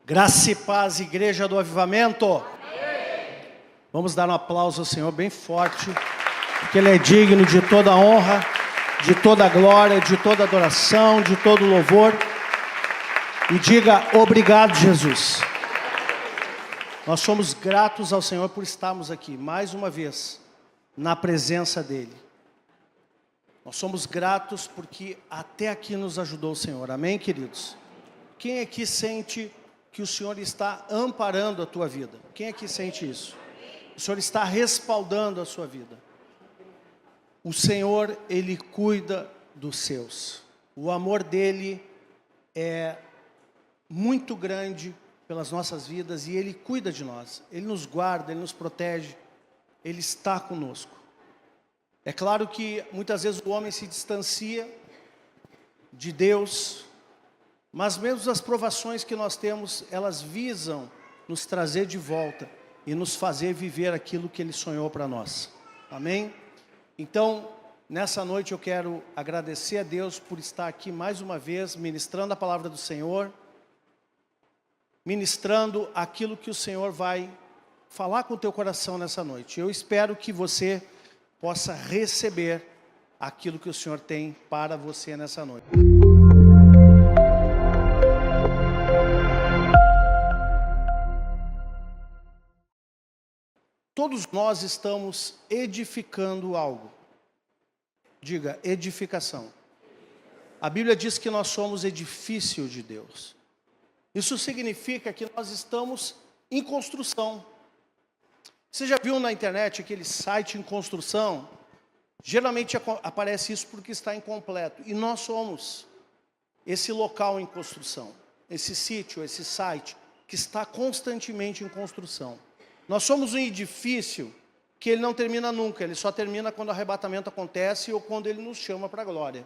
Graça e paz, Igreja do Avivamento. Amém. Vamos dar um aplauso ao Senhor bem forte, porque Ele é digno de toda honra, de toda glória, de toda adoração, de todo louvor. E diga obrigado, Jesus. Nós somos gratos ao Senhor por estarmos aqui, mais uma vez, na presença dEle. Nós somos gratos porque até aqui nos ajudou o Senhor. Amém, queridos? Quem aqui sente que o Senhor está amparando a tua vida? Quem aqui sente isso? O Senhor está respaldando a sua vida. O Senhor, Ele cuida dos seus. O amor dEle é muito grande pelas nossas vidas e Ele cuida de nós. Ele nos guarda, Ele nos protege, Ele está conosco. É claro que muitas vezes o homem se distancia de Deus, mas mesmo as provações que nós temos, elas visam nos trazer de volta e nos fazer viver aquilo que Ele sonhou para nós. Amém? Então, nessa noite eu quero agradecer a Deus por estar aqui mais uma vez, ministrando a palavra do Senhor, ministrando aquilo que o Senhor vai falar com o teu coração nessa noite. Eu espero que você possa receber aquilo que o Senhor tem para você nessa noite. Todos nós estamos edificando algo. Diga, edificação. A Bíblia diz que nós somos edifício de Deus. Isso significa que nós estamos em construção. Você já viu na internet aquele site em construção? Geralmente aparece isso porque está incompleto. E nós somos esse local em construção. Esse sítio, esse site que está constantemente em construção. Nós somos um edifício que ele não termina nunca. Ele só termina quando o arrebatamento acontece ou quando Ele nos chama para a glória.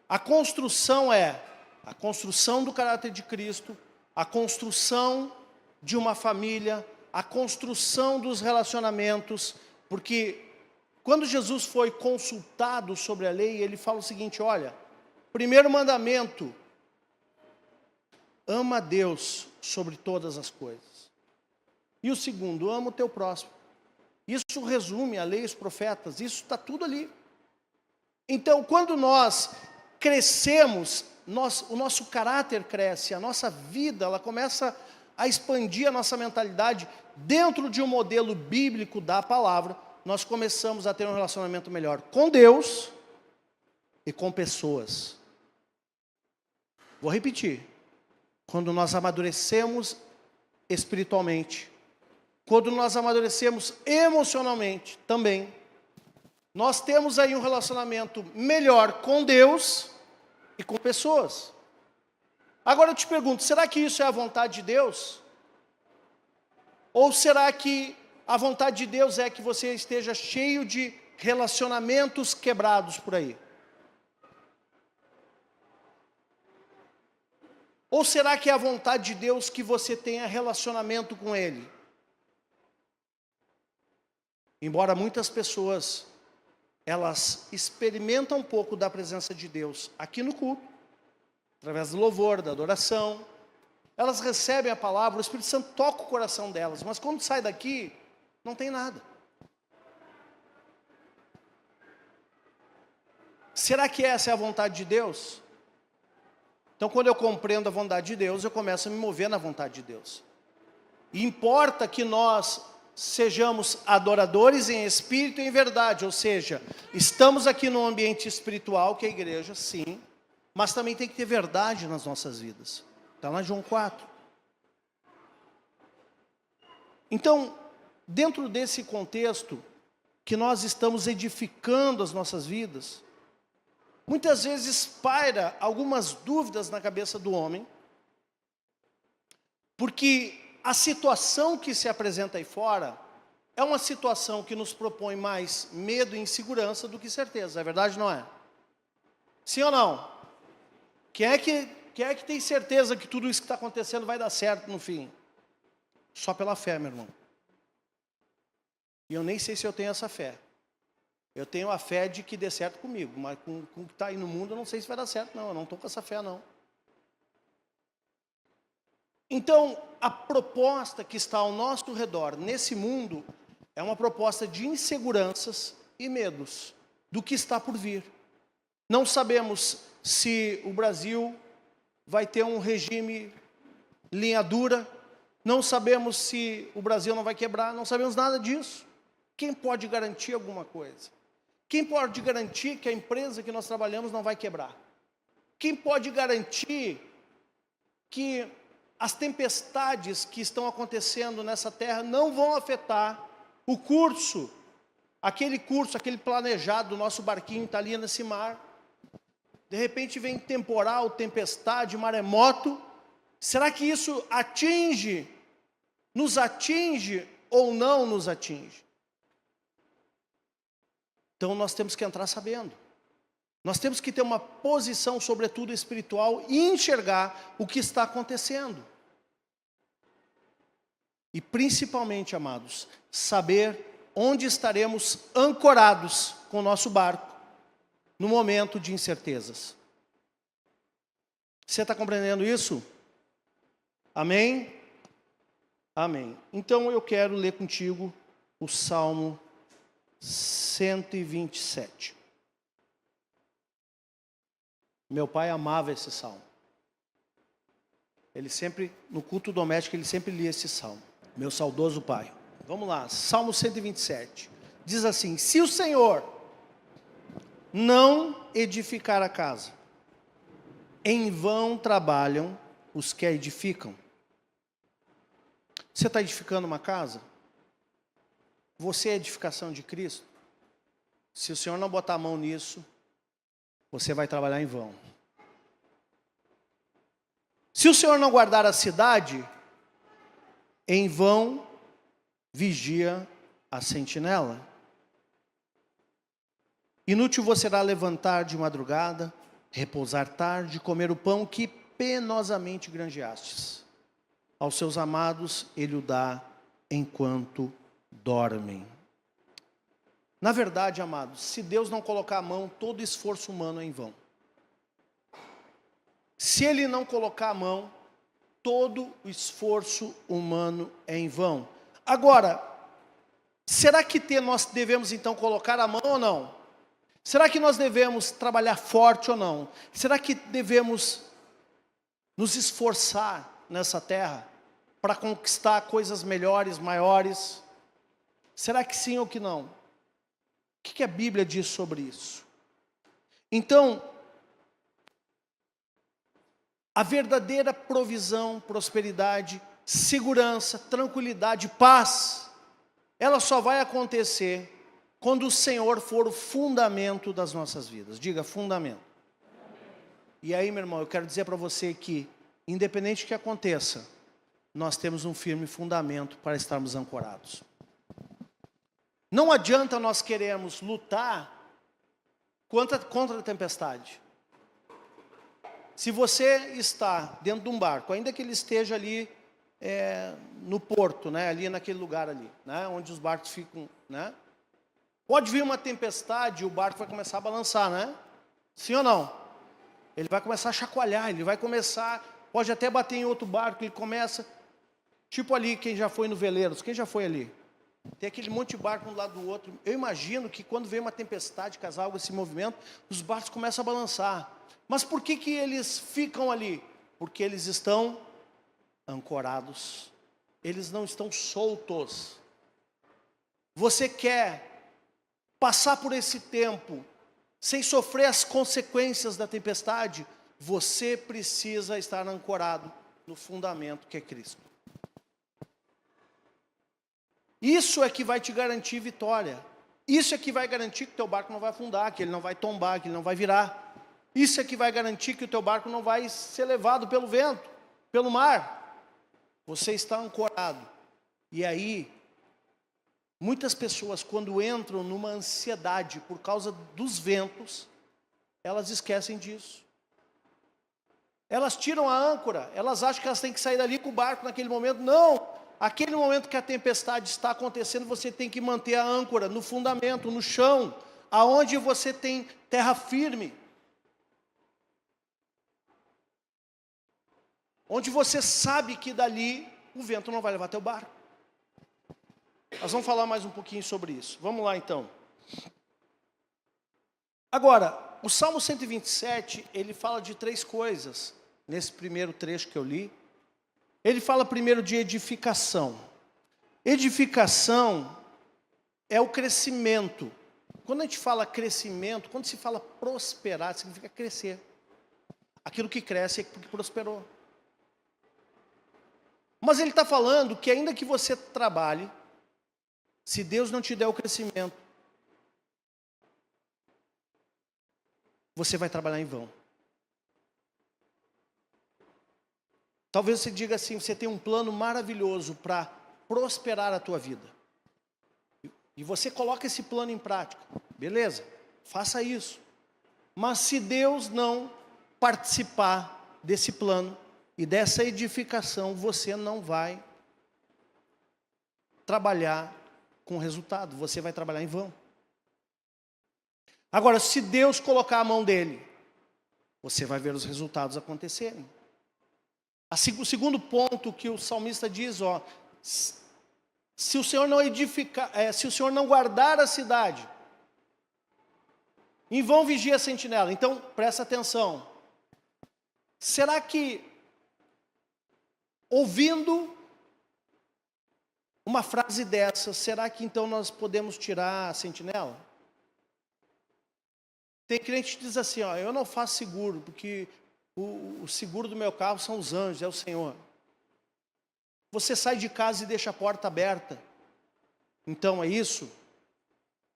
A construção é a construção do caráter de Cristo, a construção de uma família, a construção dos relacionamentos, porque quando Jesus foi consultado sobre a lei, Ele fala o seguinte, olha, primeiro mandamento, ama a Deus sobre todas as coisas. E o segundo, ama o teu próximo. Isso resume a lei e os profetas, isso está tudo ali. Então, quando nós crescemos, o nosso caráter cresce, a nossa vida, ela começa a expandir a nossa mentalidade dentro de um modelo bíblico da palavra, nós começamos a ter um relacionamento melhor com Deus e com pessoas. Vou repetir. Quando nós amadurecemos espiritualmente, quando nós amadurecemos emocionalmente também, nós temos aí um relacionamento melhor com Deus e com pessoas. Agora eu te pergunto, será que isso é a vontade de Deus? Ou será que a vontade de Deus é que você esteja cheio de relacionamentos quebrados por aí? Ou será que é a vontade de Deus que você tenha relacionamento com Ele? Embora muitas pessoas, elas experimentam um pouco da presença de Deus aqui no culto, através do louvor, da adoração, elas recebem a palavra, o Espírito Santo toca o coração delas, mas quando sai daqui, não tem nada. Será que essa é a vontade de Deus? Então, quando eu compreendo a vontade de Deus, eu começo a me mover na vontade de Deus. E importa que nós sejamos adoradores em espírito e em verdade, ou seja, estamos aqui num ambiente espiritual, que é a igreja, sim, mas também tem que ter verdade nas nossas vidas. Está lá em João 4. Então, dentro desse contexto, que nós estamos edificando as nossas vidas, muitas vezes paira algumas dúvidas na cabeça do homem, porque a situação que se apresenta aí fora é uma situação que nos propõe mais medo e insegurança do que certeza, é verdade ou não é? Sim ou não? Quem é que tem certeza que tudo isso que está acontecendo vai dar certo no fim? Só pela fé, meu irmão. E eu nem sei se eu tenho essa fé. Eu tenho a fé de que dê certo comigo, mas com o que está aí no mundo eu não sei se vai dar certo, não. Eu não estou com essa fé, não. Então, a proposta que está ao nosso redor, nesse mundo, é uma proposta de inseguranças e medos do que está por vir. Não sabemos se o Brasil vai ter um regime linha dura, não sabemos se o Brasil não vai quebrar, não sabemos nada disso. Quem pode garantir alguma coisa? Quem pode garantir que a empresa que nós trabalhamos não vai quebrar? Quem pode garantir que as tempestades que estão acontecendo nessa terra não vão afetar o curso, aquele planejado do nosso barquinho está ali nesse mar? De repente vem temporal, tempestade, maremoto. Será que isso nos atinge ou não nos atinge? Então nós temos que entrar sabendo. Nós temos que ter uma posição, sobretudo espiritual, e enxergar o que está acontecendo. E principalmente, amados, saber onde estaremos ancorados com o nosso barco no momento de incertezas. Você está compreendendo isso? Amém? Amém. Então eu quero ler contigo o Salmo 127. Meu pai amava esse salmo. Ele sempre, no culto doméstico, ele sempre lia esse salmo. Meu saudoso pai. Vamos lá, Salmo 127. Diz assim: se o Senhor não edificar a casa, em vão trabalham os que a edificam. Você está edificando uma casa? Você é a edificação de Cristo? Se o Senhor não botar a mão nisso, você vai trabalhar em vão. Se o Senhor não guardar a cidade, em vão vigia a sentinela. Inútil você será levantar de madrugada, repousar tarde, comer o pão que penosamente granjeastes. Aos seus amados ele o dá enquanto dormem. Na verdade, amados, se Deus não colocar a mão, todo esforço humano é em vão. Se Ele não colocar a mão, todo o esforço humano é em vão. Agora, será que nós devemos então colocar a mão ou não? Será que nós devemos trabalhar forte ou não? Será que devemos nos esforçar nessa terra para conquistar coisas melhores, maiores? Será que sim ou que não? O que a Bíblia diz sobre isso? Então, a verdadeira provisão, prosperidade, segurança, tranquilidade, paz, ela só vai acontecer quando o Senhor for o fundamento das nossas vidas. Diga, fundamento. E aí, meu irmão, eu quero dizer para você que, independente do que aconteça, nós temos um firme fundamento para estarmos ancorados. Não adianta nós queremos lutar contra a tempestade. Se você está dentro de um barco, ainda que ele esteja ali no porto, né, ali naquele lugar ali, né, onde os barcos ficam, né, pode vir uma tempestade e o barco vai começar a balançar, né? Sim ou não? Ele vai começar a chacoalhar, ele vai começar, pode até bater em outro barco, ele começa, tipo ali, quem já foi no Veleiros, quem já foi ali? Tem aquele monte de barco um lado do outro. Eu imagino que quando vem uma tempestade, caso algo esse movimento, os barcos começam a balançar. Mas por que eles ficam ali? Porque eles estão ancorados. Eles não estão soltos. Você quer passar por esse tempo sem sofrer as consequências da tempestade? Você precisa estar ancorado no fundamento que é Cristo. Isso é que vai te garantir vitória. Isso é que vai garantir que o teu barco não vai afundar, que ele não vai tombar, que ele não vai virar. Isso é que vai garantir que o teu barco não vai ser levado pelo vento, pelo mar. Você está ancorado. E aí, muitas pessoas, quando entram numa ansiedade por causa dos ventos, elas esquecem disso. Elas tiram a âncora, elas acham que elas têm que sair dali com o barco naquele momento. Não! Aquele momento que a tempestade está acontecendo, você tem que manter a âncora no fundamento, no chão, aonde você tem terra firme. onde você sabe que dali o vento não vai levar teu barco. Nós vamos falar mais um pouquinho sobre isso. Vamos lá então. Agora, o Salmo 127, ele fala de 3 coisas. Nesse primeiro trecho que eu li. Ele fala primeiro de edificação. Edificação é o crescimento. Quando a gente fala crescimento, quando se fala prosperar, significa crescer. Aquilo que cresce é porque prosperou. Mas ele está falando que ainda que você trabalhe, se Deus não te der o crescimento, você vai trabalhar em vão. Talvez você diga assim, você tem um plano maravilhoso para prosperar a tua vida. E você coloca esse plano em prática. Beleza, faça isso. Mas se Deus não participar desse plano e dessa edificação, você não vai trabalhar com resultado. Você vai trabalhar em vão. Agora, se Deus colocar a mão dele, você vai ver os resultados acontecerem. O segundo ponto que o salmista diz, se o Senhor não edificar, se o Senhor não guardar a cidade, em vão vigia a sentinela. Então, presta atenção. Será que, ouvindo uma frase dessa, será que então nós podemos tirar a sentinela? Tem crente que diz assim, eu não faço seguro, porque o seguro do meu carro são os anjos, é o Senhor. Você sai de casa e deixa a porta aberta. Então é isso?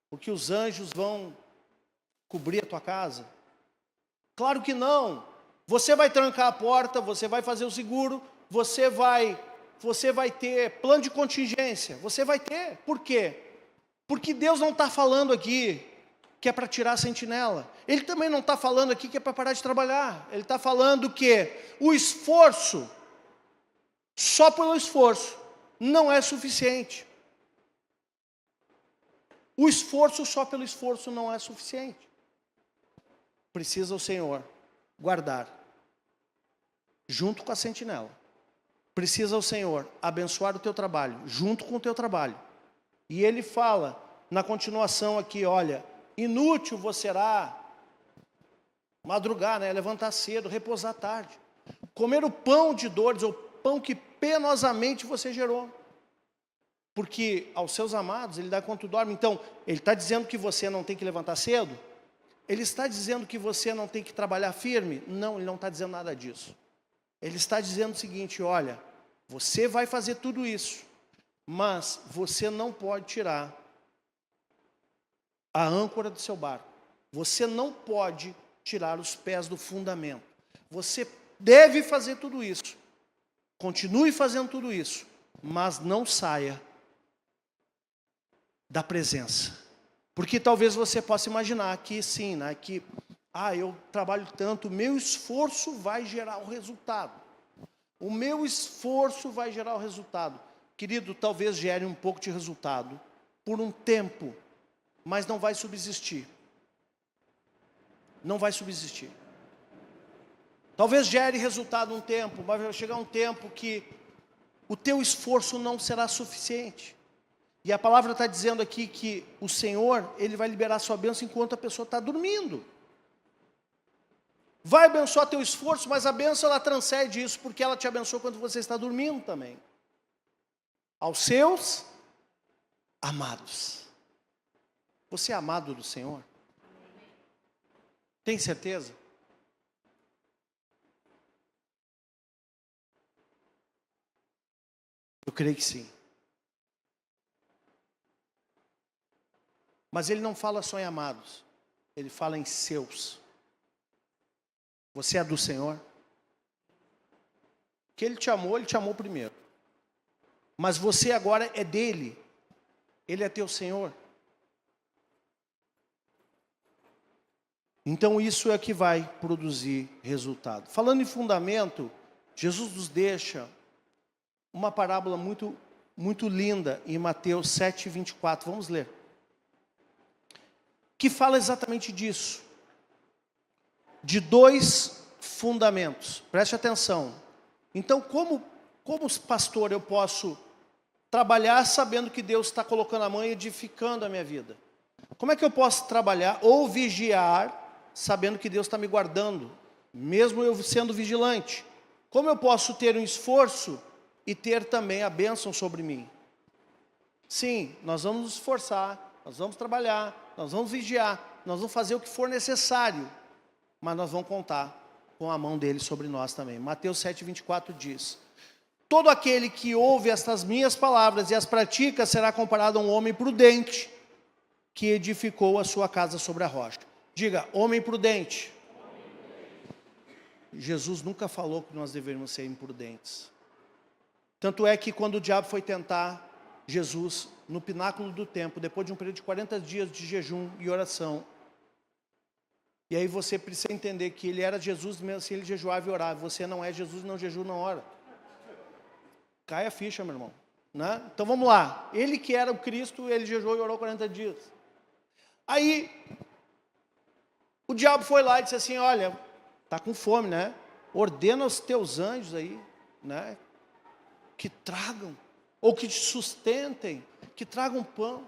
Porque os anjos vão cobrir a tua casa? Claro que não. Você vai trancar a porta, você vai fazer o seguro, você vai ter plano de contingência. Você vai ter. Por quê? Porque Deus não está falando aqui que é para tirar a sentinela. Ele também não está falando aqui que é para parar de trabalhar. Ele está falando que o esforço, só pelo esforço, não é suficiente. O esforço só pelo esforço não é suficiente. Precisa o Senhor guardar, junto com a sentinela. Precisa o Senhor abençoar o teu trabalho, junto com o teu trabalho. E ele fala, na continuação aqui, olha, inútil você será madrugar, levantar cedo, repousar tarde. Comer o pão de dores, ou pão que penosamente você gerou. Porque aos seus amados ele dá quanto dorme. Então, ele está dizendo que você não tem que levantar cedo? Ele está dizendo que você não tem que trabalhar firme? Não, ele não está dizendo nada disso. Ele está dizendo o seguinte, olha, você vai fazer tudo isso, mas você não pode tirar a âncora do seu barco. Você não pode tirar os pés do fundamento. Você deve fazer tudo isso. Continue fazendo tudo isso, mas não saia da presença. Porque talvez você possa imaginar que sim, que eu trabalho tanto, o meu esforço vai gerar o resultado. O meu esforço vai gerar o resultado. Querido, talvez gere um pouco de resultado por um tempo, mas não vai subsistir. Não vai subsistir. Talvez gere resultado um tempo, mas vai chegar um tempo que o teu esforço não será suficiente. E a palavra está dizendo aqui que o Senhor, Ele vai liberar a sua bênção enquanto a pessoa está dormindo. Vai abençoar teu esforço, mas a bênção ela transcende isso, porque ela te abençoa quando você está dormindo também. Aos seus amados. Você é amado do Senhor? Tem certeza? Eu creio que sim. Mas ele não fala só em amados, ele fala em seus. Você é do Senhor? Que ele te amou primeiro. Mas você agora é dele. Ele é teu Senhor. Então isso é que vai produzir resultado. Falando em fundamento, Jesus nos deixa uma parábola muito, muito linda em Mateus 7:24. Vamos ler. Que fala exatamente disso. De 2 fundamentos. Preste atenção. Então, como pastor, eu posso trabalhar sabendo que Deus está colocando a mão e edificando a minha vida? Como é que eu posso trabalhar ou vigiar sabendo que Deus está me guardando, mesmo eu sendo vigilante? Como eu posso ter um esforço e ter também a bênção sobre mim? Sim, nós vamos nos esforçar, nós vamos trabalhar, nós vamos vigiar, nós vamos fazer o que for necessário, mas nós vamos contar com a mão dele sobre nós também. Mateus 7,24 diz: todo aquele que ouve estas minhas palavras e as pratica será comparado a um homem prudente que edificou a sua casa sobre a rocha. Diga, homem prudente. Jesus nunca falou que nós deveríamos ser imprudentes. Tanto é que quando o diabo foi tentar Jesus no pináculo do templo, depois de um período de 40 dias de jejum e oração, e aí você precisa entender que ele era Jesus, mesmo assim ele jejuava e orava. Você não é Jesus, não jejua, não ora. Cai a ficha, meu irmão, né? Então vamos lá. Ele que era o Cristo, ele jejuou e orou 40 dias. Aí, o diabo foi lá e disse assim, olha, está com fome, né? Ordena aos teus anjos aí, né? Que tragam, ou que te sustentem, que tragam pão.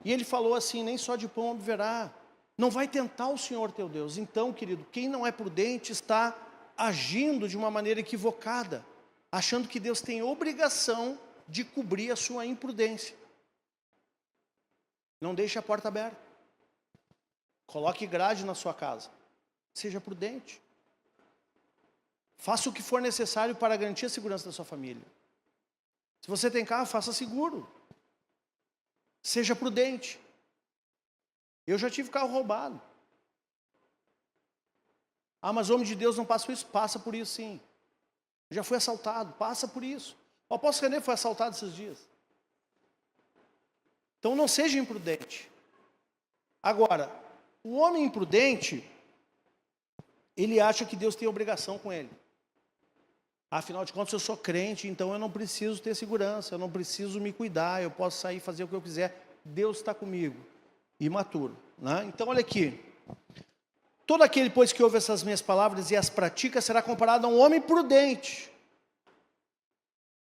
E ele falou assim, nem só de pão viverá. Não vai tentar o Senhor teu Deus. Então, querido, quem não é prudente está agindo de uma maneira equivocada, achando que Deus tem obrigação de cobrir a sua imprudência. Não deixe a porta aberta. Coloque grade na sua casa. Seja prudente. Faça o que for necessário para garantir a segurança da sua família. Se você tem carro, faça seguro. Seja prudente. Eu já tive carro roubado. Ah, mas homem de Deus não passa por isso? Passa por isso sim. Eu já fui assaltado, passa por isso. O apóstolo René foi assaltado esses dias. Então não seja imprudente. Agora, o homem imprudente, ele acha que Deus tem obrigação com ele. Afinal de contas, eu sou crente, então eu não preciso ter segurança, eu não preciso me cuidar, eu posso sair e fazer o que eu quiser. Deus está comigo. Imaturo, né? Então olha aqui. Todo aquele, pois, que ouve essas minhas palavras e as pratica, será comparado a um homem prudente,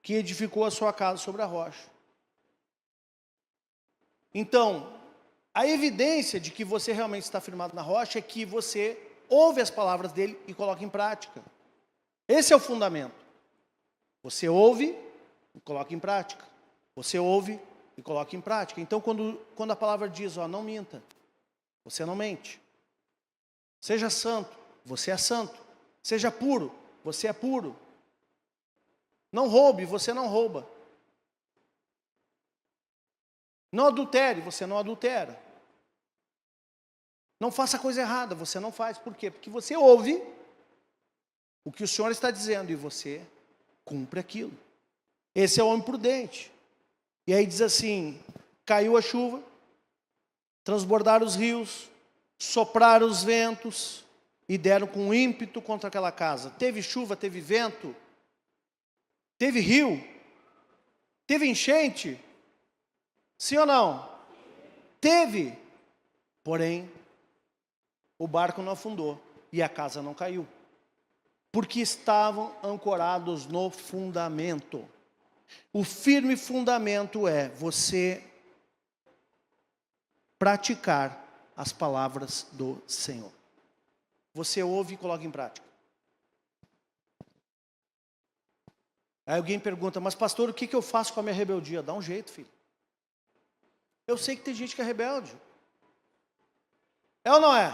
que edificou a sua casa sobre a rocha. Então, a evidência de que você realmente está firmado na rocha é que você ouve as palavras dele e coloca em prática. Esse é o fundamento. Você ouve e coloca em prática. Você ouve e coloca em prática. Então, quando a palavra diz, ó, não minta, você não mente. Seja santo, você é santo. Seja puro, você é puro. Não roube, você não rouba. Não adultere, você não adultera. Não faça coisa errada, você não faz. Por quê? Porque você ouve o que o Senhor está dizendo e você cumpre aquilo. Esse é o homem prudente. E aí diz assim, caiu a chuva, transbordaram os rios, sopraram os ventos e deram com ímpeto contra aquela casa. Teve chuva, teve vento, teve rio, teve enchente, sim ou não? Teve, porém, o barco não afundou e a casa não caiu, porque estavam ancorados no fundamento. O firme fundamento é você praticar as palavras do Senhor. Você ouve e coloca em prática. Aí alguém pergunta, mas pastor, o que eu faço com a minha rebeldia? Dá um jeito, filho. Eu sei que tem gente que é rebelde. É ou não é?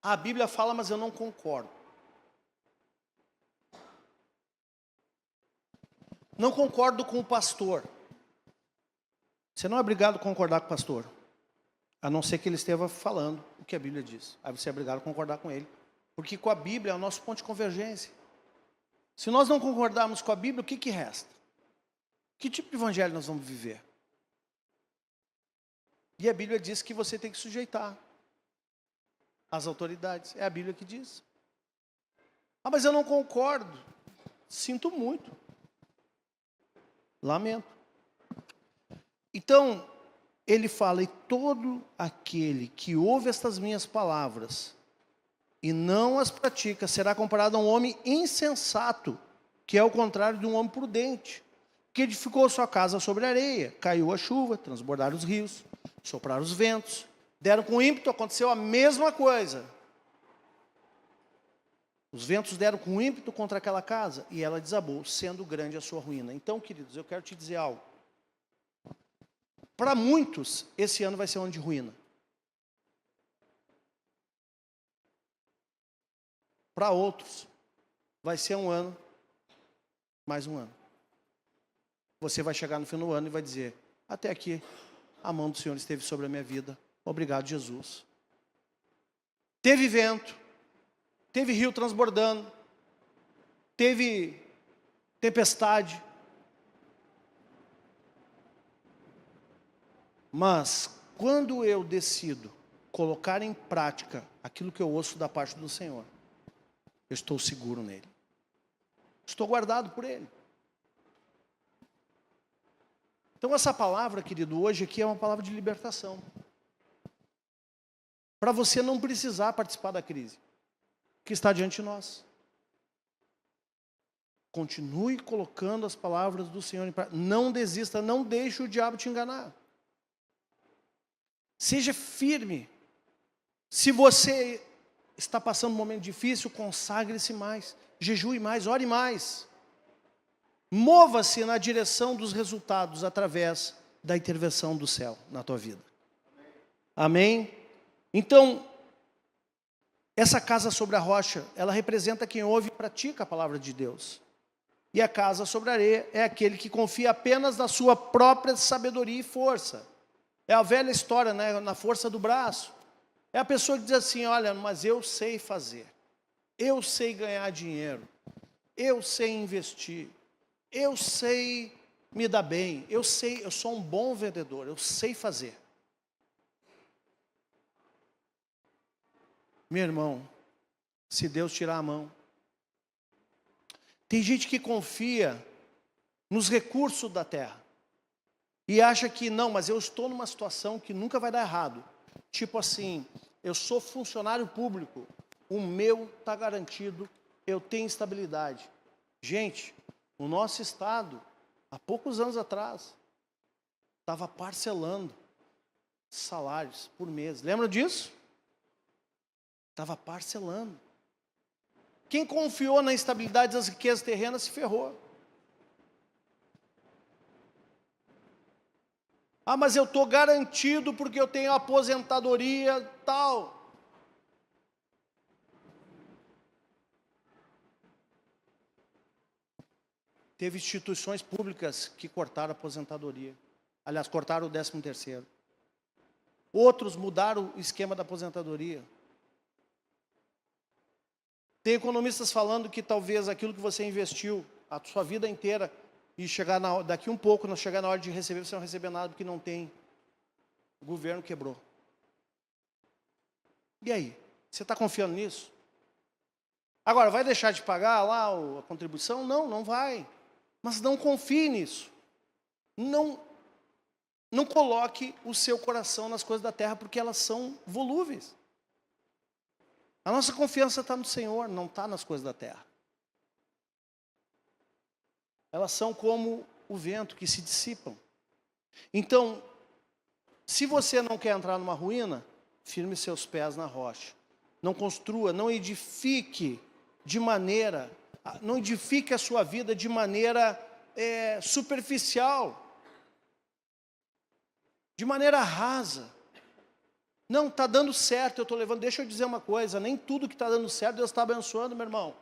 A Bíblia fala, mas eu não concordo. Não concordo com o pastor. Você não é obrigado a concordar com o pastor. A não ser que ele esteja falando o que a Bíblia diz. Aí você é obrigado a concordar com ele. Porque com a Bíblia é o nosso ponto de convergência. Se nós não concordarmos com a Bíblia, o que resta? Que tipo de evangelho nós vamos viver? E a Bíblia diz que você tem que sujeitar às autoridades. É a Bíblia que diz. Ah, mas eu não concordo. Sinto muito. Lamento. Então, ele fala, e todo aquele que ouve estas minhas palavras e não as pratica, será comparado a um homem insensato, que é o contrário de um homem prudente, que edificou sua casa sobre a areia, caiu a chuva, transbordaram os rios, sopraram os ventos, deram com ímpeto, aconteceu a mesma coisa. Os ventos deram com ímpeto contra aquela casa, e ela desabou, sendo grande a sua ruína. Então, queridos, eu quero te dizer algo. Para muitos, esse ano vai ser um ano de ruína. Para outros, vai ser um ano, mais um ano. Você vai chegar no fim do ano e vai dizer, até aqui, a mão do Senhor esteve sobre a minha vida. Obrigado, Jesus. Teve vento, teve rio transbordando, teve tempestade. Mas, quando eu decido colocar em prática aquilo que eu ouço da parte do Senhor, eu estou seguro nele. Estou guardado por ele. Então essa palavra, querido, hoje aqui é uma palavra de libertação. Para você não precisar participar da crise que está diante de nós. Continue colocando as palavras do Senhor em prática. Não desista, não deixe o diabo te enganar. Seja firme. Se você está passando um momento difícil, consagre-se mais, jejue mais, ore mais. Mova-se na direção dos resultados através da intervenção do céu na tua vida. Amém? Então, essa casa sobre a rocha, ela representa quem ouve e pratica a palavra de Deus. E a casa sobre a areia é aquele que confia apenas na sua própria sabedoria e força. É a velha história, né? Na força do braço. É a pessoa que diz assim, olha, mas eu sei fazer. Eu sei ganhar dinheiro. Eu sei investir. Eu sei me dar bem. Eu sou um bom vendedor. Eu sei fazer. Meu irmão, se Deus tirar a mão. Tem gente que confia nos recursos da terra. E acha que, não, mas eu estou numa situação que nunca vai dar errado. Tipo assim, eu sou funcionário público, o meu está garantido, eu tenho estabilidade. Gente, o nosso estado, há poucos anos atrás, estava parcelando salários por mês. Lembra disso? Estava parcelando. Quem confiou na instabilidade das riquezas terrenas se ferrou. Ah, mas eu estou garantido porque eu tenho aposentadoria tal. Teve instituições públicas que cortaram a aposentadoria. Aliás, cortaram o 13º. Outros mudaram o esquema da aposentadoria. Tem economistas falando que talvez aquilo que você investiu a sua vida inteira e chegar daqui um pouco, chegar na hora de receber, você não receber nada porque não tem. O governo quebrou. E aí? Você está confiando nisso? Agora, vai deixar de pagar lá a contribuição? Não, não vai. Mas não confie nisso. Não coloque o seu coração nas coisas da terra, porque elas são volúveis. A nossa confiança está no Senhor, não está nas coisas da terra. Elas são como o vento que se dissipam. Então, se você não quer entrar numa ruína, firme seus pés na rocha. Não construa, não edifique não edifique a sua vida de maneira superficial, de maneira rasa. Não, está dando certo, eu estou levando. Deixa eu dizer uma coisa, nem tudo que está dando certo, Deus está abençoando, meu irmão.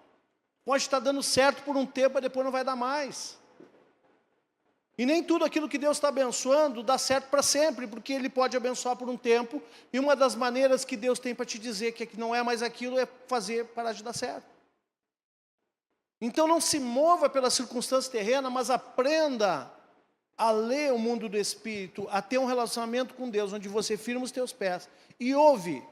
Pode estar dando certo por um tempo, mas depois não vai dar mais. E nem tudo aquilo que Deus está abençoando dá certo para sempre, porque Ele pode abençoar por um tempo, e uma das maneiras que Deus tem para te dizer que não é mais aquilo, é fazer parar de dar certo. Então não se mova pela circunstância terrena, mas aprenda a ler o mundo do Espírito, a ter um relacionamento com Deus, onde você firma os teus pés, e ouve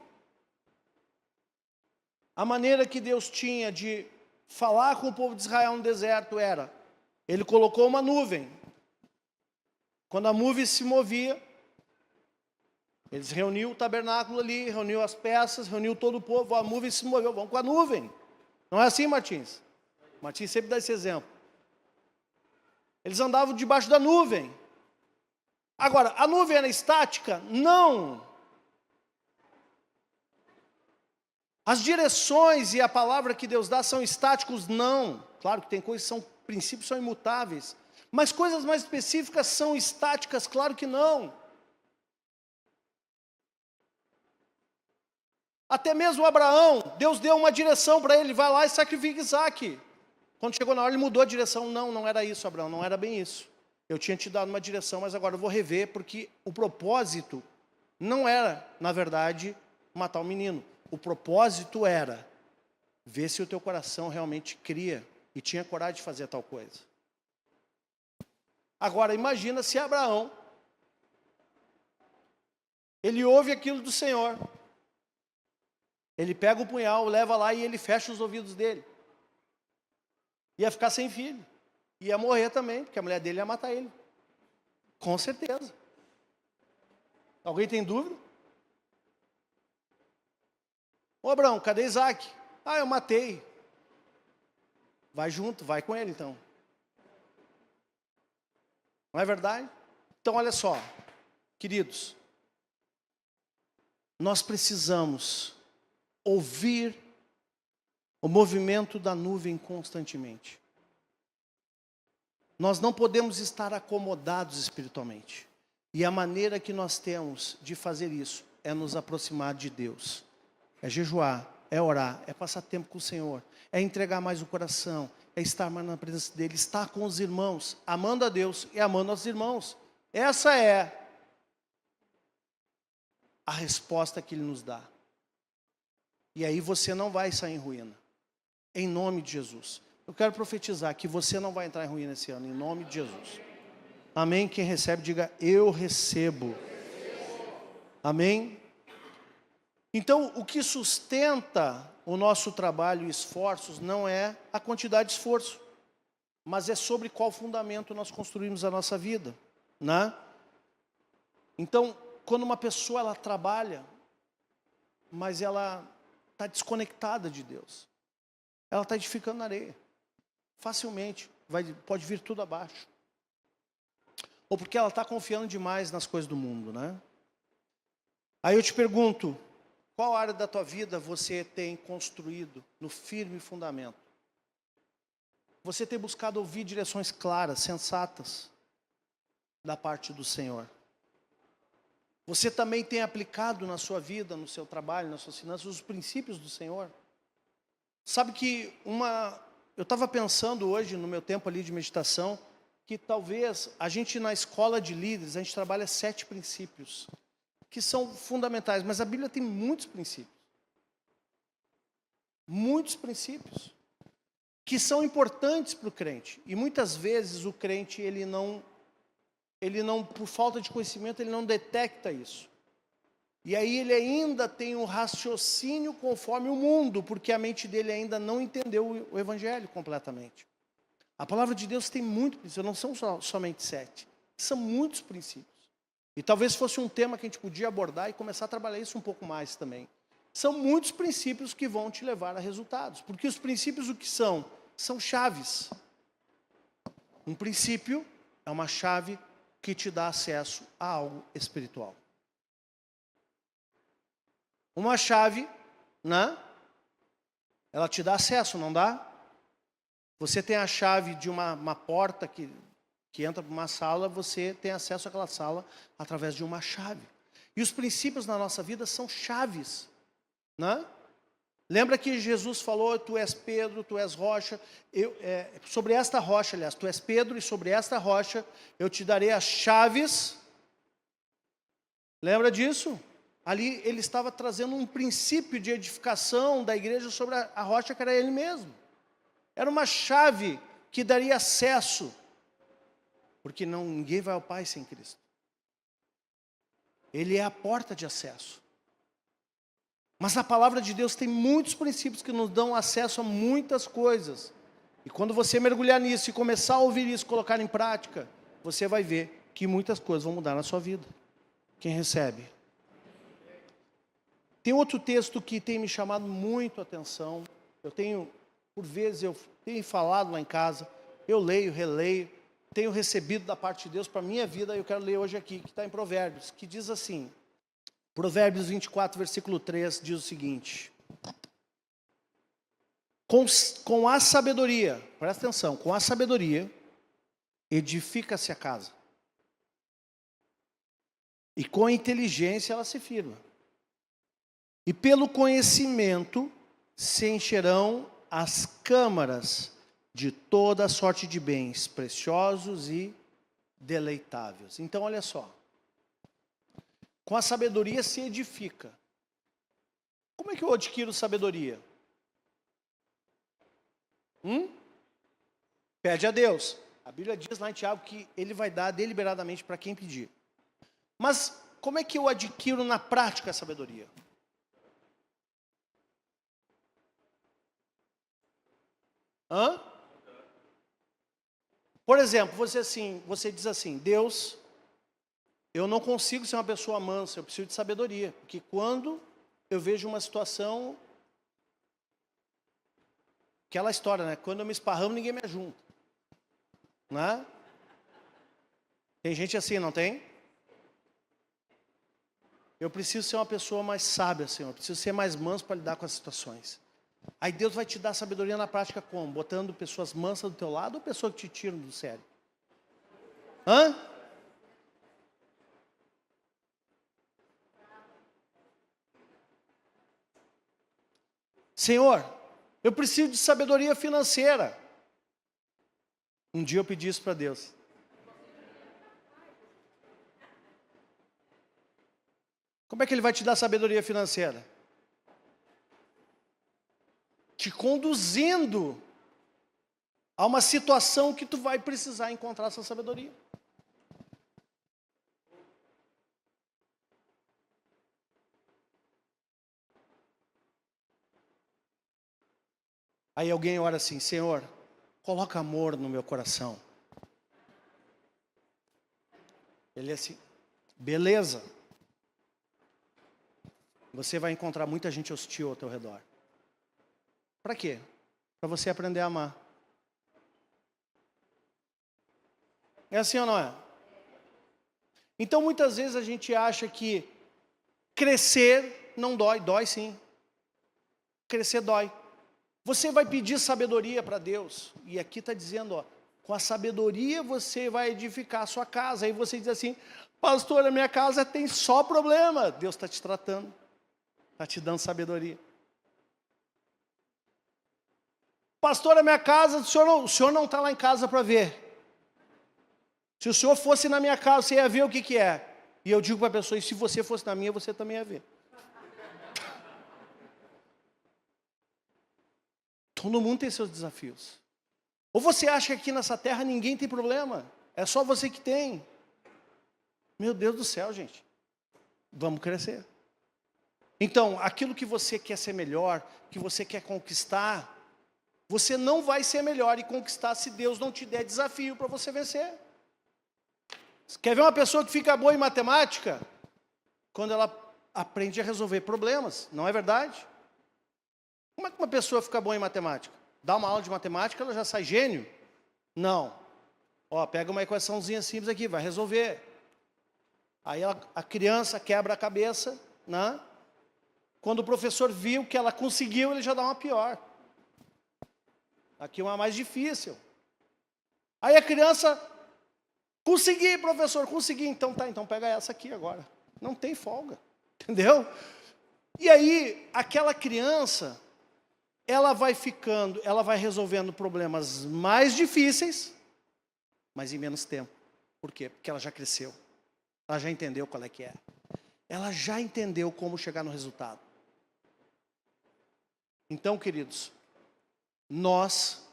a maneira que Deus tinha de falar com o povo de Israel no deserto era, Ele colocou uma nuvem. Quando a nuvem se movia, Eles reuniu o tabernáculo ali, reuniu as peças, reuniu todo o povo, a nuvem se moveu, vamos com a nuvem. Não é assim, Martins? Martins sempre dá esse exemplo. Eles andavam debaixo da nuvem. Agora, a nuvem era estática? Não. As direções e a palavra que Deus dá são estáticos? Não. Claro que tem coisas que são princípios, são imutáveis. Mas coisas mais específicas são estáticas? Claro que não. Até mesmo Abraão, Deus deu uma direção para ele, vai lá e sacrifica Isaac. Quando chegou na hora, ele mudou a direção. Não, não era isso, Abraão, não era bem isso. Eu tinha te dado uma direção, mas agora eu vou rever, porque o propósito não era, na verdade, matar o menino. O propósito era ver se o teu coração realmente cria e tinha coragem de fazer tal coisa. Agora, imagina se Abraão, ele ouve aquilo do Senhor. Ele pega o punhal, leva lá e ele fecha os ouvidos dele. Ia ficar sem filho. Ia morrer também, porque a mulher dele ia matar ele. Com certeza. Alguém tem dúvida? Ô Abraão, cadê Isaac? Ah, eu matei. Vai junto, vai com ele então. Não é verdade? Então olha só, queridos. Nós precisamos ouvir o movimento da nuvem constantemente. Nós não podemos estar acomodados espiritualmente. E a maneira que nós temos de fazer isso é nos aproximar de Deus. É jejuar, é orar, é passar tempo com o Senhor, é entregar mais o coração, é estar mais na presença dEle, estar com os irmãos, amando a Deus e amando os irmãos. Essa é a resposta que Ele nos dá. E aí você não vai sair em ruína. Em nome de Jesus. Eu quero profetizar que você não vai entrar em ruína esse ano, em nome de Jesus. Amém? Quem recebe, diga, eu recebo. Amém? Então, o que sustenta o nosso trabalho e esforços não é a quantidade de esforço, mas é sobre qual fundamento nós construímos a nossa vida, né? Então, quando uma pessoa ela trabalha, mas ela está desconectada de Deus, ela está edificando na areia, facilmente pode vir tudo abaixo, ou porque ela está confiando demais nas coisas do mundo, né? Aí eu te pergunto, qual área da tua vida você tem construído no firme fundamento? Você tem buscado ouvir direções claras, sensatas, da parte do Senhor? Você também tem aplicado na sua vida, no seu trabalho, nas suas finanças, os princípios do Senhor? Sabe que eu estava pensando hoje, no meu tempo ali de meditação, que talvez a gente na escola de líderes, a gente trabalha 7 princípios, que são fundamentais, mas a Bíblia tem muitos princípios. Muitos princípios, que são importantes para o crente. E muitas vezes o crente, ele não, por falta de conhecimento, ele não detecta isso. E aí ele ainda tem um raciocínio conforme o mundo, porque a mente dele ainda não entendeu o Evangelho completamente. A palavra de Deus tem muitos princípios, não são somente 7. São muitos princípios. E talvez fosse um tema que a gente podia abordar e começar a trabalhar isso um pouco mais também. São muitos princípios que vão te levar a resultados. Porque os princípios o que são? São chaves. Um princípio é uma chave que te dá acesso a algo espiritual. Uma chave, né? Ela te dá acesso, não dá? Você tem a chave de uma porta que entra para uma sala, você tem acesso àquela sala através de uma chave. E os princípios na nossa vida são chaves, né? Lembra que Jesus falou, tu és Pedro, tu és rocha, sobre esta rocha, aliás, tu és Pedro e sobre esta rocha eu te darei as chaves. Lembra disso? Ali ele estava trazendo um princípio de edificação da igreja sobre a rocha que era ele mesmo. Era uma chave que daria acesso, porque ninguém vai ao Pai sem Cristo. Ele é a porta de acesso. Mas a palavra de Deus tem muitos princípios que nos dão acesso a muitas coisas. E quando você mergulhar nisso e começar a ouvir isso, colocar em prática, você vai ver que muitas coisas vão mudar na sua vida. Quem recebe? Tem outro texto que tem me chamado muito a atenção. Por vezes, eu tenho falado lá em casa, eu leio, releio, tenho recebido da parte de Deus para a minha vida, eu quero ler hoje aqui, que está em Provérbios, que diz assim, Provérbios 24, versículo 3, diz o seguinte: com a sabedoria, presta atenção, com a sabedoria, edifica-se a casa, e com a inteligência ela se firma, e pelo conhecimento se encherão as câmaras de toda sorte de bens preciosos e deleitáveis. Então, olha só. Com a sabedoria se edifica. Como é que eu adquiro sabedoria? Pede a Deus. A Bíblia diz lá em Tiago que Ele vai dar deliberadamente para quem pedir. Mas como é que eu adquiro na prática a sabedoria? Por exemplo, você diz assim, Deus, eu não consigo ser uma pessoa mansa, eu preciso de sabedoria. Porque quando eu vejo uma situação, aquela história, né? Quando eu me esparramo, ninguém me ajunta. Né? Tem gente assim, não tem? Eu preciso ser uma pessoa mais sábia, Senhor. Eu preciso ser mais manso para lidar com as situações. Aí Deus vai te dar sabedoria na prática como? Botando pessoas mansas do teu lado ou pessoas que te tiram do sério? Senhor, eu preciso de sabedoria financeira. Um dia eu pedi isso para Deus. Como é que Ele vai te dar sabedoria financeira? Te conduzindo a uma situação que tu vai precisar encontrar essa sabedoria. Aí alguém ora assim, Senhor, coloca amor no meu coração. Ele é assim, beleza. Você vai encontrar muita gente hostil ao teu redor. Para quê? Para você aprender a amar. É assim ou não é? Então muitas vezes a gente acha que crescer não dói. Dói sim. Crescer dói. Você vai pedir sabedoria para Deus. E aqui está dizendo, ó, com a sabedoria você vai edificar a sua casa. Aí você diz assim, pastor, a minha casa tem só problema. Deus está te tratando. Está te dando sabedoria. Pastor, a minha casa, o senhor não está lá em casa para ver. Se o senhor fosse na minha casa, você ia ver o que é. E eu digo para a pessoa, e se você fosse na minha, você também ia ver. Todo mundo tem seus desafios. Ou você acha que aqui nessa terra ninguém tem problema? É só você que tem. Meu Deus do céu, gente. Vamos crescer. Então, aquilo que você quer ser melhor, que você quer conquistar, você não vai ser melhor e conquistar se Deus não te der desafio para você vencer. Quer ver uma pessoa que fica boa em matemática? Quando ela aprende a resolver problemas, não é verdade? Como é que uma pessoa fica boa em matemática? Dá uma aula de matemática, ela já sai gênio? Não. Ó, pega uma equaçãozinha simples aqui, vai resolver. Aí a criança quebra a cabeça, né? Quando o professor viu que ela conseguiu, ele já dá uma pior. Aqui uma mais difícil. Aí a criança, consegui, professor, consegui. Então tá, então pega essa aqui agora. Não tem folga, entendeu? E aí, aquela criança, ela vai resolvendo problemas mais difíceis, mas em menos tempo. Por quê? Porque ela já cresceu. Ela já entendeu qual é que é. Ela já entendeu como chegar no resultado. Então, queridos, nós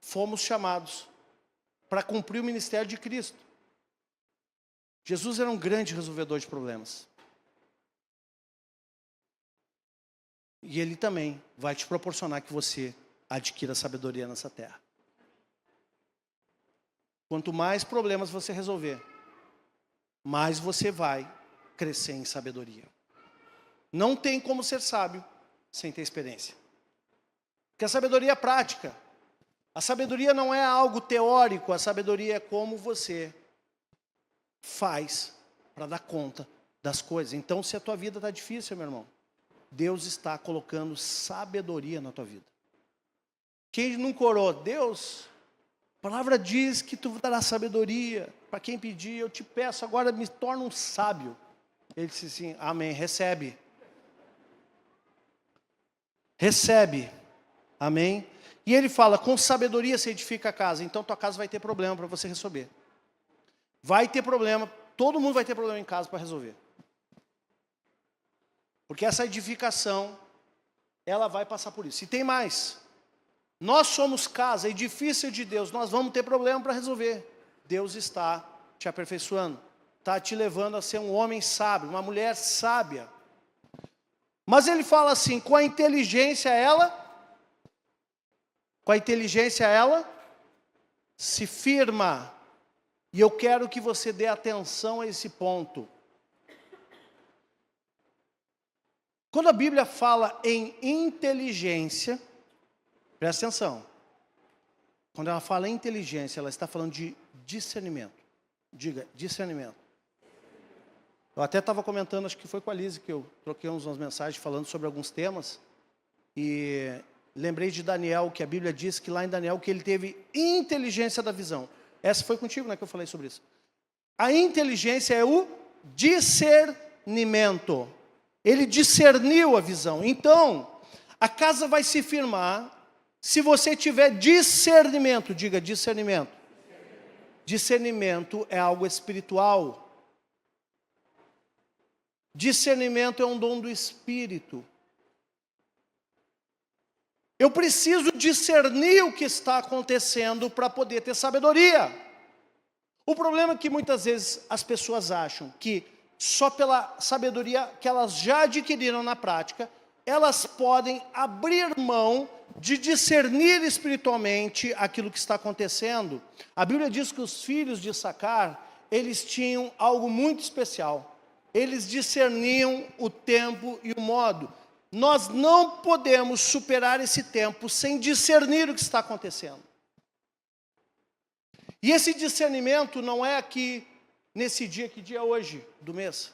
fomos chamados para cumprir o ministério de Cristo. Jesus era um grande resolvedor de problemas. E Ele também vai te proporcionar que você adquira sabedoria nessa terra. Quanto mais problemas você resolver, mais você vai crescer em sabedoria. Não tem como ser sábio sem ter experiência. Porque a sabedoria é prática. A sabedoria não é algo teórico, a sabedoria é como você faz para dar conta das coisas. Então, se a tua vida está difícil, meu irmão, Deus está colocando sabedoria na tua vida. Quem nunca orou? Deus, a palavra diz que tu dará sabedoria para quem pedir. Eu te peço, agora me torna um sábio. Ele disse assim, amém, recebe. Recebe, amém. E ele fala, com sabedoria se edifica a casa. Então tua casa vai ter problema para você resolver. Vai ter problema, todo mundo vai ter problema em casa para resolver. Porque essa edificação, ela vai passar por isso. E tem mais. Nós somos casa, edifício de Deus, nós vamos ter problema para resolver. Deus está te aperfeiçoando, está te levando a ser um homem sábio, uma mulher sábia. Mas ele fala assim, com a inteligência ela se firma. E eu quero que você dê atenção a esse ponto. Quando a Bíblia fala em inteligência, presta atenção. Quando ela fala em inteligência, ela está falando de discernimento. Diga, discernimento. Eu até estava comentando, acho que foi com a Lise que eu troquei umas mensagens falando sobre alguns temas. E lembrei de Daniel, que a Bíblia diz que lá em Daniel que ele teve inteligência da visão. Essa foi contigo, né, que eu falei sobre isso. A inteligência é o discernimento. Ele discerniu a visão. Então, a casa vai se firmar se você tiver discernimento. Diga, discernimento. Discernimento é algo espiritual. Discernimento é um dom do Espírito. Eu preciso discernir o que está acontecendo para poder ter sabedoria. O problema é que muitas vezes as pessoas acham que só pela sabedoria que elas já adquiriram na prática, elas podem abrir mão de discernir espiritualmente aquilo que está acontecendo. A Bíblia diz que os filhos de Issacar, eles tinham algo muito especial. Eles discerniam o tempo e o modo. Nós não podemos superar esse tempo sem discernir o que está acontecendo. E esse discernimento não é aqui, nesse dia, que dia é hoje do mês?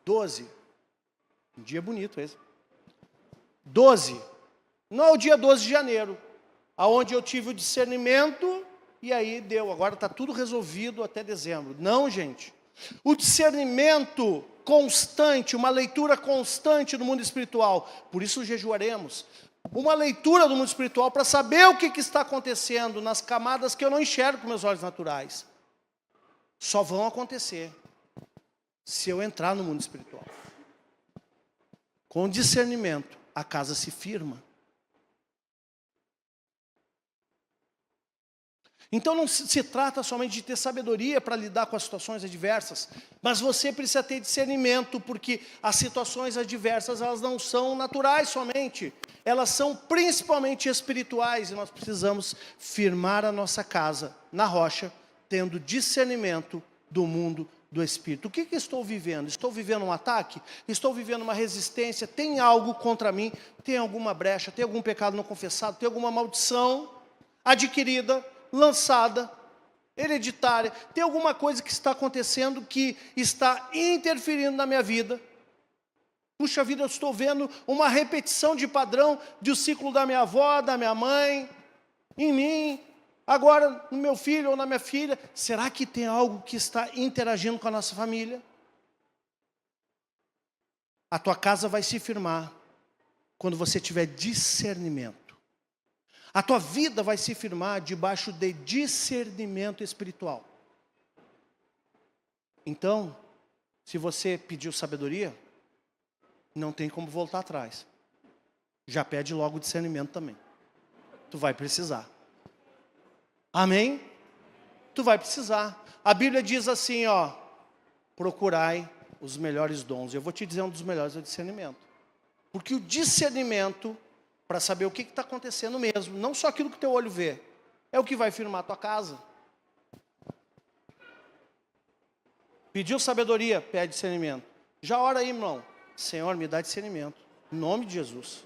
12. Um dia bonito esse. 12. Não é o dia 12 de janeiro, aonde eu tive o discernimento e aí deu. Agora está tudo resolvido até dezembro. Não, gente. O discernimento constante, uma leitura constante do mundo espiritual. Por isso jejuaremos. Uma leitura do mundo espiritual para saber o que está acontecendo nas camadas que eu não enxergo com meus olhos naturais. Só vão acontecer se eu entrar no mundo espiritual. Com discernimento, a casa se firma. Então não se trata somente de ter sabedoria para lidar com as situações adversas, mas você precisa ter discernimento, porque as situações adversas, elas não são naturais somente, elas são principalmente espirituais, e nós precisamos firmar a nossa casa na rocha, tendo discernimento do mundo do Espírito. O que estou vivendo? Estou vivendo um ataque? Estou vivendo uma resistência? Tem algo contra mim? Tem alguma brecha? Tem algum pecado não confessado? Tem alguma maldição adquirida, lançada, hereditária? Tem alguma coisa que está acontecendo que está interferindo na minha vida? Puxa vida, eu estou vendo uma repetição de padrão do ciclo da minha avó, da minha mãe, em mim, agora no meu filho ou na minha filha. Será que tem algo que está interagindo com a nossa família? A tua casa vai se firmar quando você tiver discernimento. A tua vida vai se firmar debaixo de discernimento espiritual. Então, se você pediu sabedoria, não tem como voltar atrás. Já pede logo discernimento também. Tu vai precisar. Amém? Tu vai precisar. A Bíblia diz assim, ó, procurai os melhores dons. Eu vou te dizer um dos melhores, é o discernimento. Porque o discernimento, para saber o que está acontecendo mesmo, não só aquilo que teu olho vê, é o que vai firmar a tua casa. Pediu sabedoria, pede discernimento. Já ora aí, irmão. Senhor, me dá discernimento. Em nome de Jesus.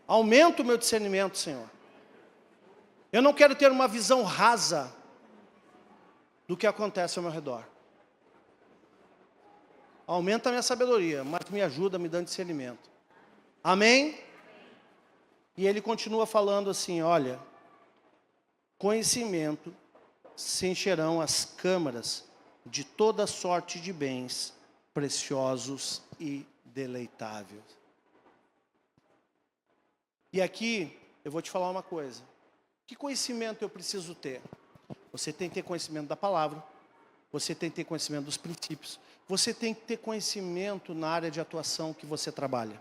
Aumenta o meu discernimento, Senhor. Eu não quero ter uma visão rasa do que acontece ao meu redor. Aumenta a minha sabedoria, mas me ajuda me dando discernimento. Amém? E ele continua falando assim, olha, conhecimento se encherão as câmaras de toda sorte de bens preciosos e deleitáveis. E aqui eu vou te falar uma coisa. Que conhecimento eu preciso ter? Você tem que ter conhecimento da palavra. Você tem que ter conhecimento dos princípios. Você tem que ter conhecimento na área de atuação que você trabalha.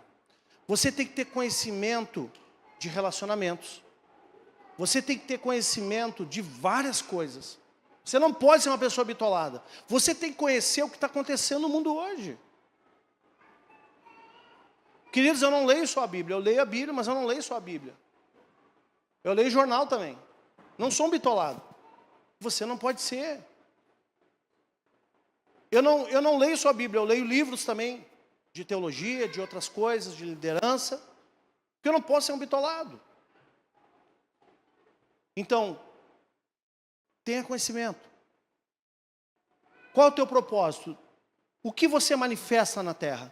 Você tem que ter conhecimento de relacionamentos. Você tem que ter conhecimento de várias coisas. Você não pode ser uma pessoa bitolada. Você tem que conhecer o que está acontecendo no mundo hoje. Queridos, eu não leio só a Bíblia. Eu leio a Bíblia, mas eu não leio só a Bíblia. Eu leio jornal também. Não sou um bitolado. Você não pode ser. Eu não leio só a Bíblia, eu leio livros também de teologia, de outras coisas, de liderança, porque eu não posso ser um bitolado. Então, tenha conhecimento. Qual é o teu propósito? O que você manifesta na terra?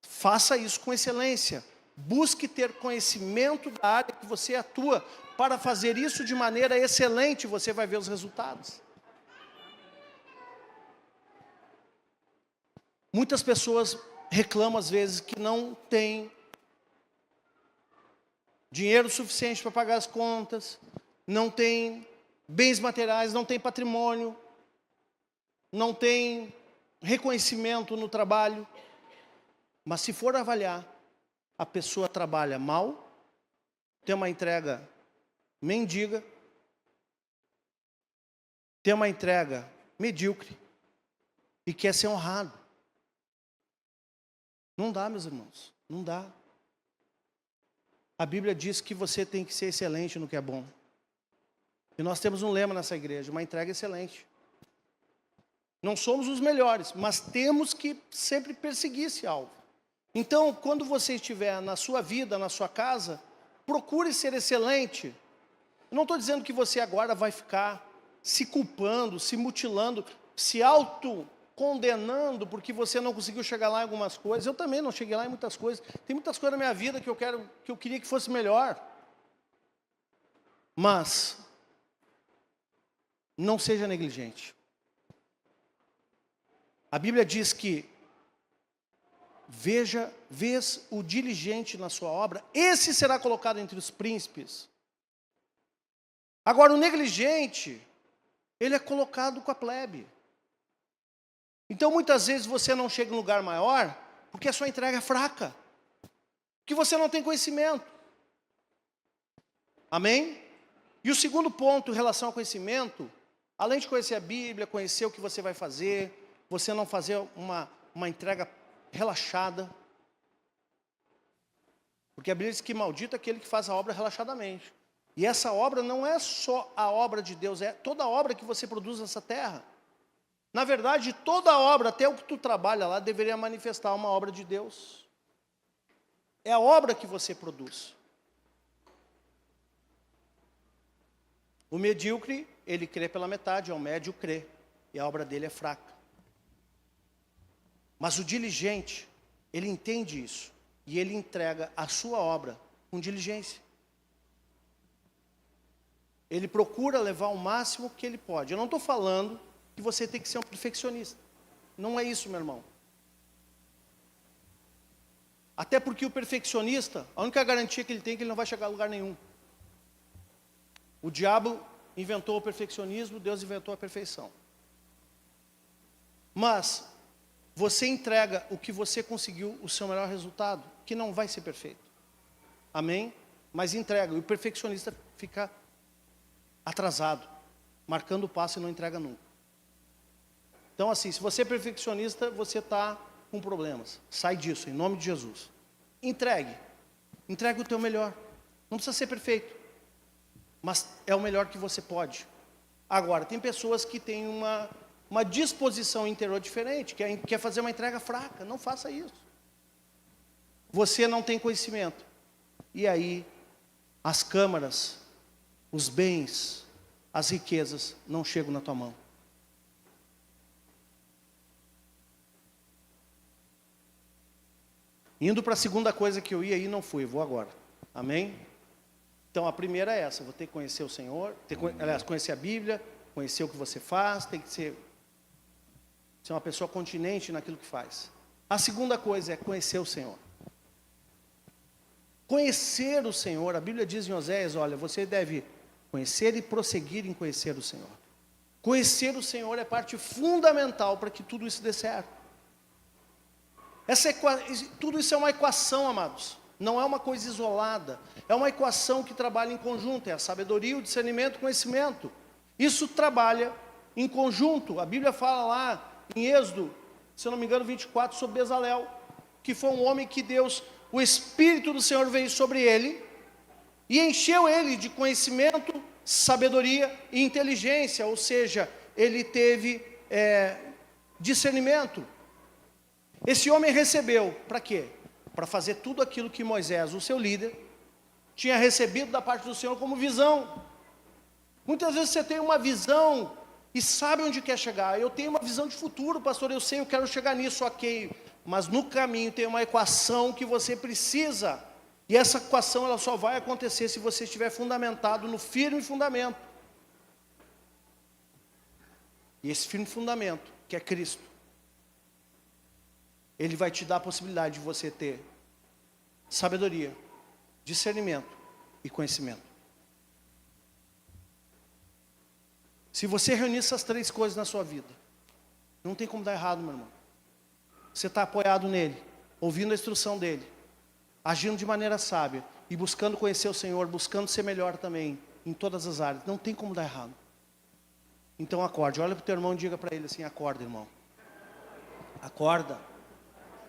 Faça isso com excelência. Busque ter conhecimento da área que você atua. Para fazer isso de maneira excelente, você vai ver os resultados. Muitas pessoas reclamam às vezes que não tem dinheiro suficiente para pagar as contas, não tem bens materiais, não tem patrimônio, não tem reconhecimento no trabalho. Mas se for avaliar, a pessoa trabalha mal, tem uma entrega mendiga, tem uma entrega medíocre e quer ser honrado. Não dá, meus irmãos, não dá. A Bíblia diz que você tem que ser excelente no que é bom. E nós temos um lema nessa igreja, uma entrega excelente. Não somos os melhores, mas temos que sempre perseguir esse alvo. Então, quando você estiver na sua vida, na sua casa, procure ser excelente. Eu não estou dizendo que você agora vai ficar se culpando, se mutilando, se autocondenando porque você não conseguiu chegar lá em algumas coisas. Eu também não cheguei lá em muitas coisas. Tem muitas coisas na minha vida que eu queria que fosse melhor. Mas não seja negligente. A Bíblia diz que vês o diligente na sua obra, esse será colocado entre os príncipes. Agora o negligente, ele é colocado com a plebe. Então muitas vezes você não chega em um lugar maior, porque a sua entrega é fraca, porque você não tem conhecimento. Amém? E o segundo ponto em relação ao conhecimento, além de conhecer a Bíblia, conhecer o que você vai fazer, você não fazer uma entrega relaxada. Porque a Bíblia diz que maldito é aquele que faz a obra relaxadamente. E essa obra não é só a obra de Deus, é toda a obra que você produz nessa terra. Na verdade, toda a obra, até o que tu trabalha lá, deveria manifestar uma obra de Deus. É a obra que você produz. O medíocre, ele crê pela metade, o médio crê. E a obra dele é fraca. Mas o diligente, ele entende isso. E ele entrega a sua obra com diligência. Ele procura levar o máximo que ele pode. Eu não estou falando que você tem que ser um perfeccionista. Não é isso, meu irmão. Até porque o perfeccionista, a única garantia que ele tem é que ele não vai chegar a lugar nenhum. O diabo inventou o perfeccionismo, Deus inventou a perfeição. Mas você entrega o que você conseguiu, o seu melhor resultado, que não vai ser perfeito. Amém? Mas entrega. E o perfeccionista fica atrasado, marcando o passo e não entrega nunca. Então assim, se você é perfeccionista, você está com problemas. Sai disso, em nome de Jesus. Entregue. Entregue o teu melhor. Não precisa ser perfeito, mas é o melhor que você pode. Agora, tem pessoas que têm uma disposição interior diferente, quer fazer uma entrega fraca. Não faça isso. Você não tem conhecimento. E aí, as câmaras, os bens, as riquezas não chegam na tua mão. Indo para a segunda coisa que eu ia e não fui, vou agora. Amém? Então a primeira é essa, vou ter que conhecer o Senhor, conhecer a Bíblia, conhecer o que você faz, tem que ser uma pessoa continente naquilo que faz. A segunda coisa é conhecer o Senhor. Conhecer o Senhor, a Bíblia diz em Oséias, olha, você deve conhecer e prosseguir em conhecer o Senhor. Conhecer o Senhor é parte fundamental para que tudo isso dê certo. Tudo isso é uma equação, amados. Não é uma coisa isolada. É uma equação que trabalha em conjunto. É a sabedoria, o discernimento, o conhecimento. Isso trabalha em conjunto. A Bíblia fala lá em Êxodo, se eu não me engano, 24, sobre Bezalel, que foi um homem que Deus, o Espírito do Senhor veio sobre ele e encheu ele de conhecimento, sabedoria e inteligência. Ou seja, ele teve discernimento. Esse homem recebeu, para quê? Para fazer tudo aquilo que Moisés, o seu líder, tinha recebido da parte do Senhor como visão. Muitas vezes você tem uma visão e sabe onde quer chegar. Eu tenho uma visão de futuro, pastor, eu sei, eu quero chegar nisso, ok. Mas no caminho tem uma equação que você precisa. E essa equação ela só vai acontecer se você estiver fundamentado no firme fundamento. E esse firme fundamento, que é Cristo, Ele vai te dar a possibilidade de você ter sabedoria, discernimento e conhecimento. Se você reunir essas três coisas na sua vida, não tem como dar errado, meu irmão. Você está apoiado nele, ouvindo a instrução dele, agindo de maneira sábia e buscando conhecer o Senhor, buscando ser melhor também em todas as áreas. Não tem como dar errado. Então acorde, olha para o teu irmão e diga para ele assim, acorda, irmão. Acorda.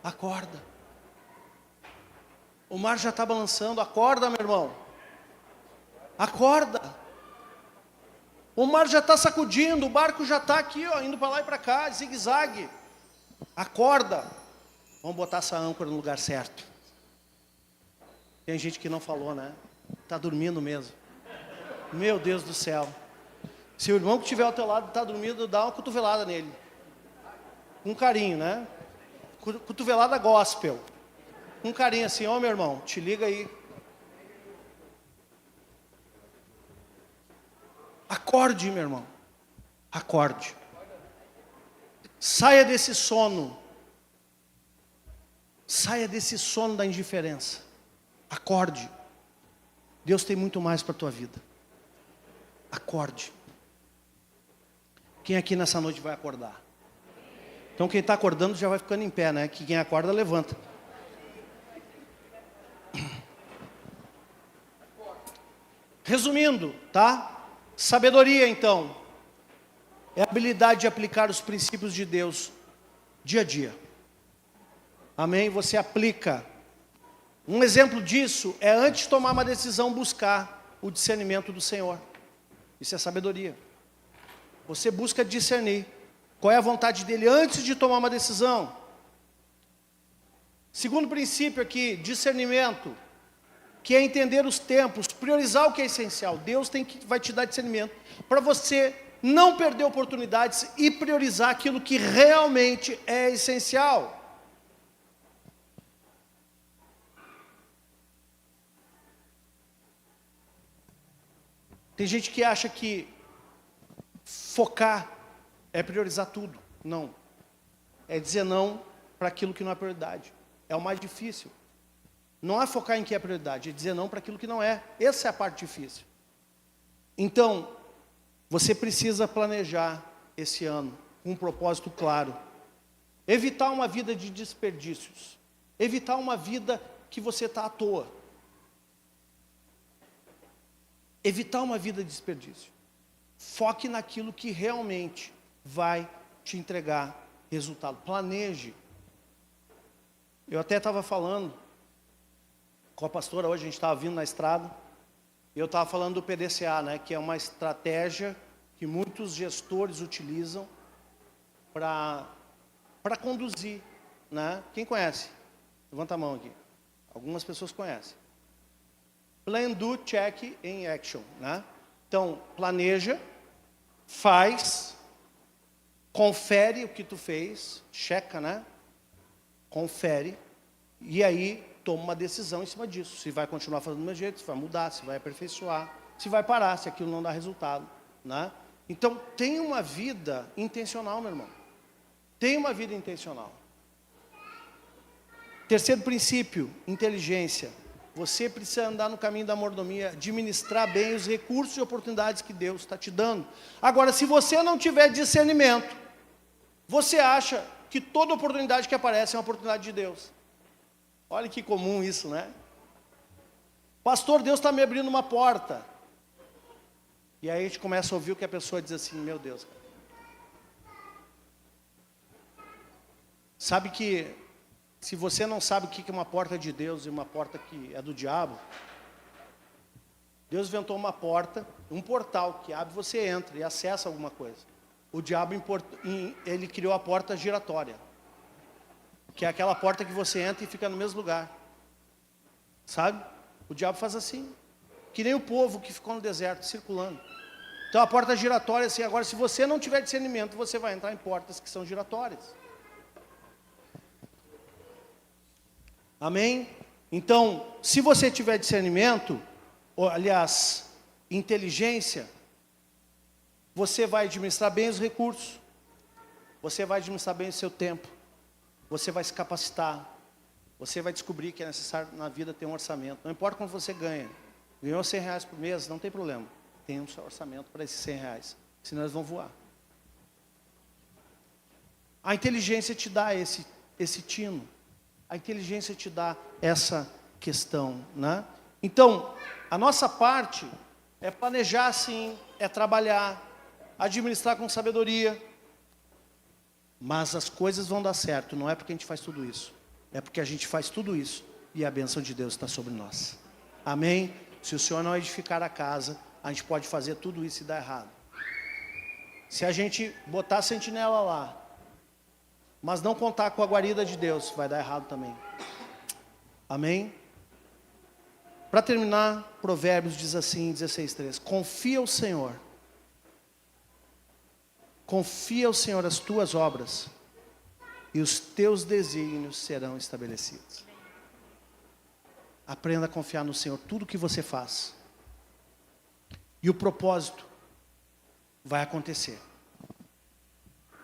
Acorda. O mar já está balançando, acorda, meu irmão. Acorda. O mar já está sacudindo, o barco já está aqui, ó, indo para lá e para cá, zigue-zague. Acorda. Vamos botar essa âncora no lugar certo. Tem gente que não falou, né? Está dormindo mesmo. Meu Deus do céu. Se o irmão que estiver ao teu lado está dormindo, dá uma cotovelada nele. Com carinho, né? Cotovelada gospel. Com carinho assim, ó, meu irmão, te liga aí. Acorde, meu irmão. Acorde. Saia desse sono. Saia desse sono da indiferença. Acorde. Deus tem muito mais para a tua vida. Acorde. Quem aqui nessa noite vai acordar? Então quem está acordando já vai ficando em pé, né? Que quem acorda levanta. Resumindo, tá? Sabedoria, então, é a habilidade de aplicar os princípios de Deus dia a dia. Amém? Você aplica. Um exemplo disso é, antes de tomar uma decisão, buscar o discernimento do Senhor. Isso é sabedoria. Você busca discernir qual é a vontade dele antes de tomar uma decisão. Segundo princípio aqui, discernimento, que é entender os tempos, priorizar o que é essencial. Deus vai te dar discernimento para você não perder oportunidades e priorizar aquilo que realmente é essencial. Tem gente que acha que focar é priorizar tudo. Não. É dizer não para aquilo que não é prioridade. É o mais difícil. Não é focar em que é prioridade, é dizer não para aquilo que não é. Essa é a parte difícil. Então, você precisa planejar esse ano com um propósito claro. Evitar uma vida de desperdícios. Evitar uma vida que você está à toa. Evitar uma vida de desperdício. Foque naquilo que realmente vai te entregar resultado. Planeje. Eu até estava falando com a pastora hoje, a gente estava vindo na estrada, e eu estava falando do PDCA, né, que é uma estratégia que muitos gestores utilizam para conduzir, né? Quem conhece? Levanta a mão aqui. Algumas pessoas conhecem. Plan, do, check, em action, né? Então, planeja, faz, confere o que tu fez, checa, né? Confere, e aí toma uma decisão em cima disso. Se vai continuar fazendo do mesmo jeito, se vai mudar, se vai aperfeiçoar, se vai parar, se aquilo não dá resultado, né? Então, tenha uma vida intencional, meu irmão. Tenha uma vida intencional. Terceiro princípio, inteligência. Você precisa andar no caminho da mordomia, administrar bem os recursos e oportunidades que Deus está te dando. Agora, se você não tiver discernimento, você acha que toda oportunidade que aparece é uma oportunidade de Deus. Olha que comum isso, né? Pastor, Deus está me abrindo uma porta. E aí a gente começa a ouvir o que a pessoa diz assim, meu Deus. Cara. Sabe que, se você não sabe o que é uma porta de Deus e uma porta que é do diabo, Deus inventou uma porta, um portal que abre, você entra e acessa alguma coisa. O diabo, ele criou a porta giratória, que é aquela porta que você entra e fica no mesmo lugar. Sabe? O diabo faz assim, que nem o povo que ficou no deserto, circulando. Então a porta giratória é assim. Agora, se você não tiver discernimento, você vai entrar em portas que são giratórias. Amém? Então, se você tiver discernimento, ou, aliás, inteligência, você vai administrar bem os recursos, você vai administrar bem o seu tempo, você vai se capacitar, você vai descobrir que é necessário na vida ter um orçamento. Não importa quanto você ganha, ganhou R$100 por mês, não tem problema, tem um orçamento para esses R$100, senão eles vão voar. A inteligência te dá esse tino. A inteligência te dá essa questão, né? Então, a nossa parte é planejar sim, é trabalhar, administrar com sabedoria. Mas as coisas vão dar certo, não é porque a gente faz tudo isso. É porque a gente faz tudo isso e a bênção de Deus está sobre nós. Amém? Se o Senhor não edificar a casa, a gente pode fazer tudo isso e dar errado. Se a gente botar a sentinela lá, mas não contar com a guarida de Deus, vai dar errado também. Amém? Para terminar, Provérbios diz assim, 16:3. Confia ao Senhor as tuas obras, e os teus desígnios serão estabelecidos. Aprenda a confiar no Senhor, tudo que você faz. E o propósito vai acontecer.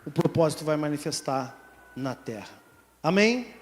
O propósito vai manifestar na terra. Amém?